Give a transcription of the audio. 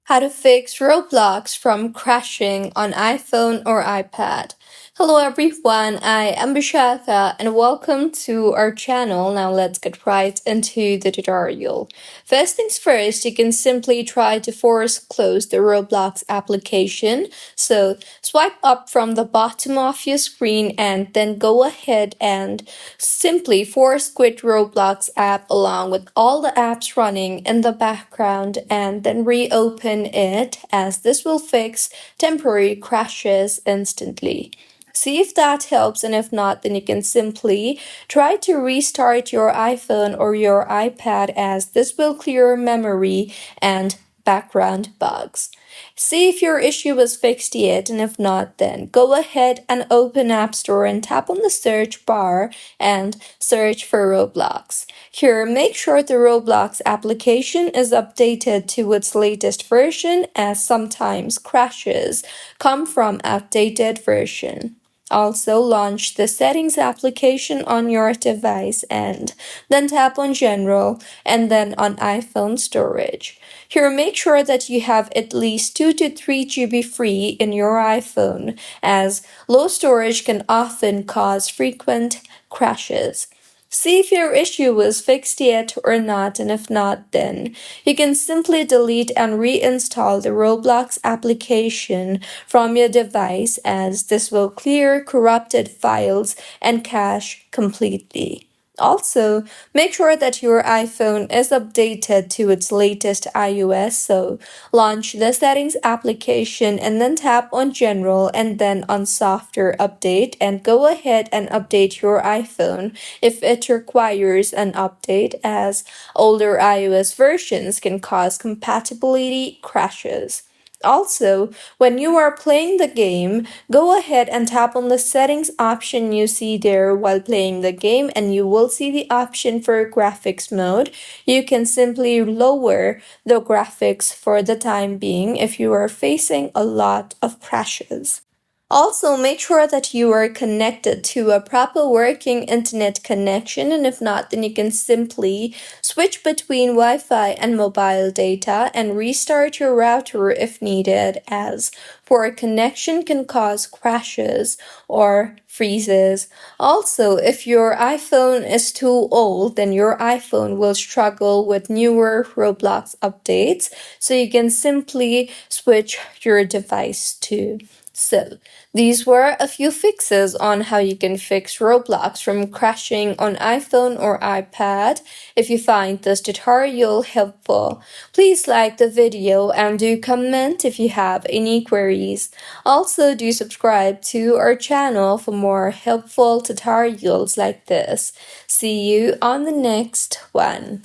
How to fix Roblox from crashing on iPhone or iPad. Hello everyone, I am Bishaka and welcome to our channel. Now let's get right into the tutorial. First things first, you can simply try to force close the Roblox application. So swipe up from the bottom of your screen and then go ahead and simply force quit Roblox app along with all the apps running in the background and then reopen it, as this will fix temporary crashes instantly. See if that helps, and if not, then you can simply try to restart your iPhone or your iPad, as this will clear memory and background bugs. See if your issue was fixed yet, and if not, then go ahead and open App Store and tap on the search bar and search for Roblox. Here, make sure the Roblox application is updated to its latest version, as sometimes crashes come from outdated version. Also, launch the Settings application on your device and then tap on General and then on iPhone Storage. Here, make sure that you have at least 2 to 3 GB free in your iPhone, as low storage can often cause frequent crashes. See if your issue was fixed yet or not, and if not, then you can simply delete and reinstall the Roblox application from your device, as this will clear corrupted files and cache completely. Also, make sure that your iPhone is updated to its latest iOS, so launch the Settings application and then tap on General and then on Software Update, and go ahead and update your iPhone if it requires an update, as older iOS versions can cause compatibility crashes. Also, when you are playing the game, go ahead and tap on the settings option you see there while playing the game, and you will see the option for graphics mode. You can simply lower the graphics for the time being if you are facing a lot of crashes. Also, make sure that you are connected to a proper working internet connection, and if not, then you can simply switch between Wi-Fi and mobile data and restart your router if needed, as poor connection can cause crashes or freezes. Also, if your iPhone is too old, then your iPhone will struggle with newer Roblox updates, so you can simply switch your device to. So, these were a few fixes on how you can fix Roblox from crashing on iPhone or iPad. If you find this tutorial helpful, please like the video and do comment if you have any queries. Also, do subscribe to our channel for more helpful tutorials like this. See you on the next one.